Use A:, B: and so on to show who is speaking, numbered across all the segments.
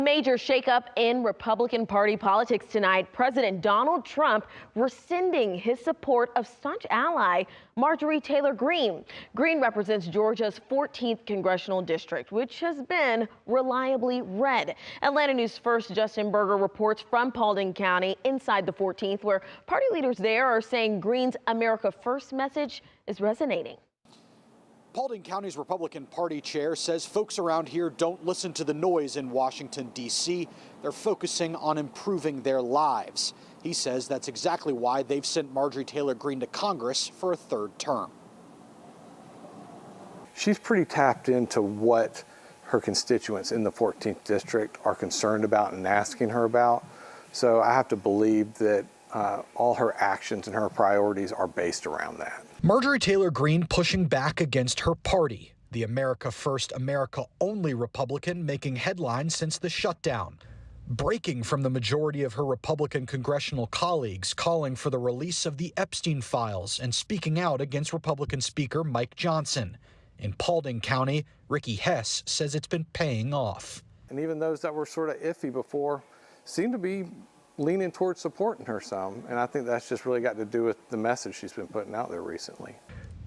A: Major shakeup in Republican Party politics tonight. President Donald Trump rescinding his support of staunch ally Marjorie Taylor Greene. Greene represents Georgia's 14th congressional district, which has been reliably red. Atlanta News First Justin Berger reports from Paulding County inside the 14th, where party leaders there are saying Greene's America First message is resonating.
B: Paulding County's Republican Party chair says folks around here don't listen to the noise in Washington, D.C. They're focusing on improving their lives. He says that's exactly why they've sent Marjorie Taylor Greene to Congress for a third term.
C: She's pretty tapped into what her constituents in the 14th district are concerned about and asking her about. So I have to believe that all her actions and her priorities are based around that.
D: Marjorie Taylor Greene pushing back against her party, the America First, America Only Republican making headlines since the shutdown. Breaking from the majority of her Republican congressional colleagues, calling for the release of the Epstein files and speaking out against Republican Speaker Mike Johnson. In Paulding County, Ricky Hess says it's been paying off.
C: And even those that were sort of iffy before seem to be leaning towards supporting her some, and I think that's just really got to do with the message she's been putting out there recently.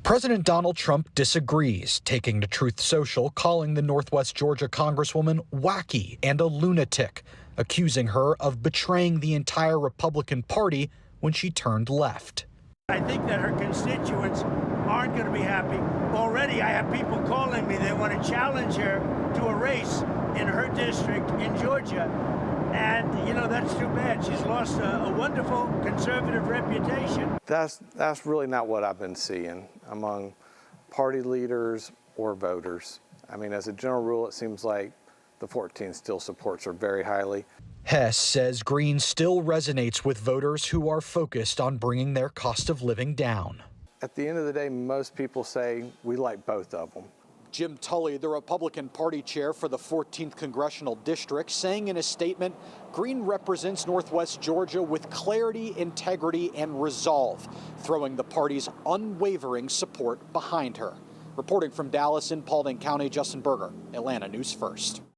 D: President Donald Trump disagrees, taking to Truth Social, calling the Northwest Georgia Congresswoman wacky and a lunatic, accusing her of betraying the entire Republican Party when she turned left.
E: I think that her constituents aren't going to be happy. Already I have people calling me, they want to challenge her to a race in her district in Georgia. And, you know, that's too bad. She's lost a wonderful conservative reputation.
C: That's really not what I've been seeing among party leaders or voters. I mean, as a general rule, it seems like the 14th still supports her very highly.
D: Hess says Greene still resonates with voters who are focused on bringing their cost of living down.
C: At the end of the day, most people say we like both of them.
B: Jim Tully, the Republican Party chair for the 14th congressional district, saying in a statement, Greene represents Northwest Georgia with clarity, integrity, and resolve, throwing the party's unwavering support behind her. Reporting from Dallas in Paulding County, Justin Berger, Atlanta News First.